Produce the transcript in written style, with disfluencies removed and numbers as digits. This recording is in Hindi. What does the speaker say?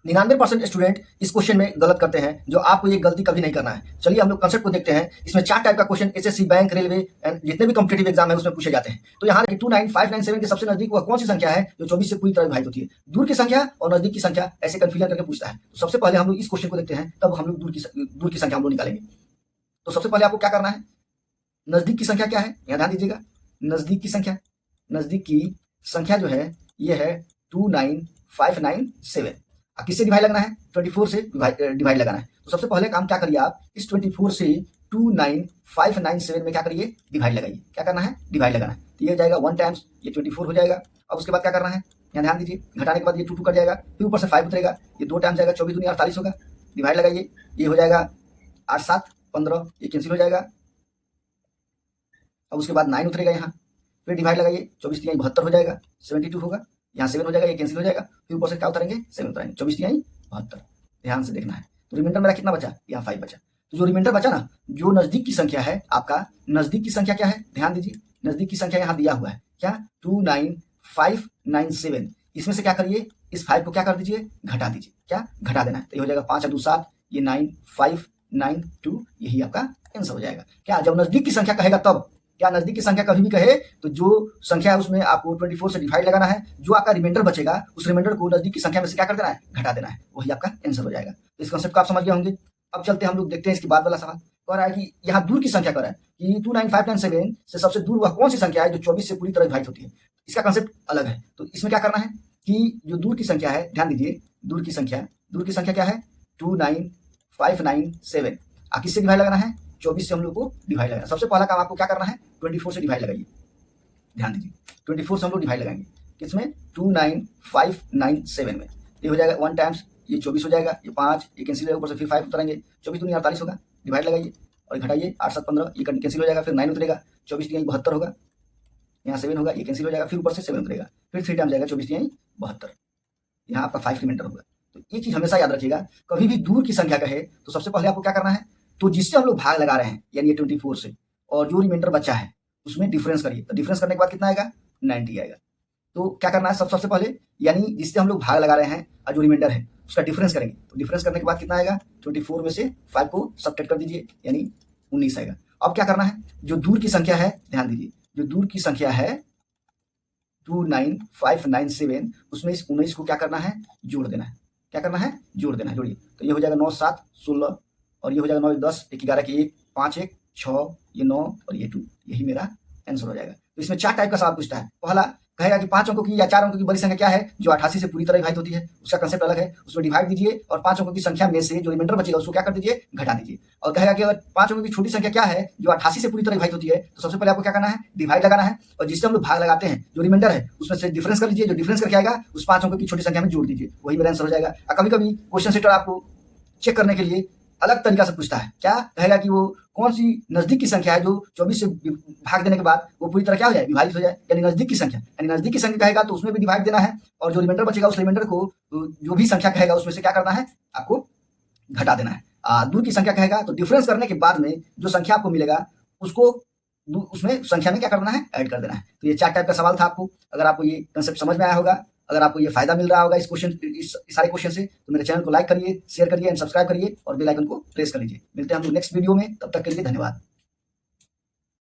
99% स्टूडेंट इस क्वेश्चन में गलत करते हैं, जो आपको ये गलती कभी नहीं करना है। चलिए हम लोग कंसेप्ट को देखते हैं। इसमें 4 टाइप का question SSC, bank, railway and जितने भी कॉम्पिटिटिव एग्जाम है उसमें पूछे जाते हैं। तो यहाँ 29597 के सबसे नजदीक वह कौन सी संख्या है जो 24 से पूरी तरह विभाजित होती है? दूर की संख्या और नजदीक की संख्या ऐसे कंफ्यूजन करके पूछता है। तो सबसे पहले हम लोग इस क्वेश्चन को देखते हैं, तब हम लोग दूर की संख्या हम लोग निकालेंगे। तो सबसे पहले आपको क्या करना है, नजदीक की संख्या क्या है, यहाँ ध्यान दीजिएगा। नजदीक की संख्या जो है ये है 29597। किससे डिवाइड लगना है? 24 से डिवाइड लगाना है। तो सबसे पहले काम क्या करिए आप, इस 24 से 29597 में क्या करिए, डिवाइड लगाइए। क्या करना है? डिवाइड लगाना है। तो ये हो जाएगा 1 टाइम्स ये 24 हो जाएगा। अब उसके बाद क्या करना है, यहाँ ध्यान दीजिए, घटाने के बाद ये 2 कट जाएगा, फिर ऊपर से 5 उतरेगा, ये 2 टाइम्स जाएगा, 24 दूनी 48 होगा। डिवाइड लगाइए, ये हो जाएगा 8 7 15, ये कैंसिल हो जाएगा। अब उसके बाद 9 उतरेगा यहाँ, फिर डिवाइड लगाइए, 24 तिहाई 72 हो जाएगा, 72 होगा, यहाँ 7 हो जाएगा, ये कैंसिल हो जाएगा, फिर ऊपर से क्या उतरेंगे, 7 उतरेंगे, 24 तिहाई 72। ध्यान से देखना है। तो रिमाइंडर मेरा कितना बचा, यहाँ 5 बचा। तो जो रिमाइंडर बचा ना, जो नजदीक की संख्या है, आपका नजदीक की संख्या क्या है, ध्यान दीजिए, नजदीक की संख्या यहाँ दिया हुआ है, क्या 29597। इसमें से क्या करिए, इस 5 को क्या कर दीजिए, घटा दीजिए। क्या घटा देना है, तो ये हो जाएगा 5 2 7, ये 9592, यही आपका आंसर हो जाएगा। क्या जब नजदीक की संख्या कहेगा तब, क्या नजदीक की संख्या कभी भी कहे तो जो संख्या है उसमें आपको 24 से डिवाइड लगाना है, जो आपका रिमाइंडर बचेगा उस रिमाइंडर को नजदीक की संख्या में से क्या कर देना है, घटा देना है, वही आपका आंसर हो जाएगा। तो इस कॉन्सेप्ट को आप समझ गए होंगे। अब चलते हैं हम लोग देखते हैं इसके बाद वाला सवाल। कह रहा है कि यहाँ दूर की संख्या कह रहा है कि 29597 से सबसे दूर वह कौन सी संख्या है जो 24 से पूरी तरह विभाजित होती है। इसका कॉन्सेप्ट अलग है। तो इसमें क्या करना है कि जो दूर की संख्या है, ध्यान दीजिए, दूर की संख्या क्या है, 29597। किससे डिवाइड लगाना है, 24 से हम लोग को डिवाइड लगाना। सबसे पहला काम आपको क्या करना है, 24 से डिवाइड लगाइए। ध्यान दीजिए, 24 से हम लोग डिवाइड लगाएंगे किसमें, 29597 में। ये हो जाएगा 1 टाइम्स, ये 24 हो जाएगा, ये 5, ये कैंसिल होगा, ऊपर से फिर 5 उतरेंगे, 24 दूनी 48 होगा। डिवाइड लगाइए और घटाइए, 8 7 15, ये कैंसिल हो जाएगा, फिर 9 उतरेगा, 24 तिहाई 72 होगा, यहाँ 7 होगा, ये कैंसिल हो जाएगा, फिर ऊपर से 7 उतरेगा, फिर 3 टाइम्स जाएगा, 24 तिहाई 72, यहाँ आपका 5 रिमाइंडर होगा। तो ये चीज हमेशा याद रखिएगा, कभी भी दूर की संख्या कहे तो सबसे पहले आपको क्या करना है, तो जिससे हम लोग भाग लगा रहे हैं यानी 24 से, और जो रिमाइंडर बचा है उसमें डिफरेंस करिए। तो डिफरेंस करने के बाद कितना आएगा, 90 आएगा। तो क्या करना है सबसे पहले, यानी जिससे हम लोग भाग लगा रहे हैं और जो रिमाइंडर है उसका डिफरेंस करेंगे। तो डिफरेंस करने के बाद कितना आएगा, 24 में से 5 को सबट्रैक्ट कर दीजिए, यानी 19 आएगा। अब क्या करना है, जो दूर की संख्या है, ध्यान दीजिए, जो दूर की संख्या है 29597, उसमें इस 19 को क्या करना है, जोड़ देना है। क्या करना है, जोड़ देना है। जोड़िए, तो ये हो जाएगा 9 7 16, और ये हो जाएगा 9 10 1 11 के 1 5 1 6, ये 9 और ये 2, यही मेरा आंसर हो जाएगा। तो इसमें 4 टाइप का सवाल पूछता है। पहला कहेगा कि 5 अंकों की या 4 अंकों की बड़ी संख्या क्या है जो 88 से पूरी तरह विभाजित होती है, उसका कंसेप्ट अलग है। उसमें डिवाइड दीजिए और 5 अंकों की संख्या में से जो रिमाइंडर बचेगा उसको क्या कर दीजिए, घटा दीजिए। और कहेगा कि अगर 5 अंकों की छोटी संख्या क्या है जो 88 से पूरी तरह विभाजित होती है, तो सबसे पहले आपको क्या करना है, डिवाइड लगाना है, और जिससे हम लोग भाग लगाते हैं जो रिमाइंडर है उसमें से डिफरेंस कर लीजिए, जो डिफरेंस करके आएगा उस 5 अंकों की छोटी संख्या में जोड़ दीजिए, वही मेरा आंसर हो जाएगा। कभी कभी क्वेश्चन सेटर आपको चेक करने के लिए अलग तरीका से पूछता है। क्या कहेगा कि वो कौन सी नजदीक की संख्या है जो 24 से भाग देने के बाद वो पूरी तरह क्या हो जाए, विभाजित हो जाए, यानी नजदीक की संख्या। यानी नजदीक की संख्या कहेगा तो उसमें भी डिवाइड देना है, और जो रिमाइंडर बचेगा उस रिमाइंडर को जो भी संख्या कहेगा उसमें से क्या करना है, आपको घटा देना है। दूर की संख्या कहेगा तो डिफरेंस करने के बाद में जो संख्या आपको मिलेगा उसको उसमें संख्या में क्या करना है, ऐड कर देना है। तो ये 4 टाइप का सवाल था आपको। अगर आपको ये कंसेप्ट समझ में आया होगा, अगर आपको ये फायदा मिल रहा होगा इस सारे क्वेश्चन से, तो मेरे चैनल को लाइक करिए, शेयर करिए एंड सब्सक्राइब करिए और बेल आइकन को प्रेस कर लीजिए। मिलते हैं हम लोग नेक्स्ट वीडियो में, तब तक के लिए धन्यवाद।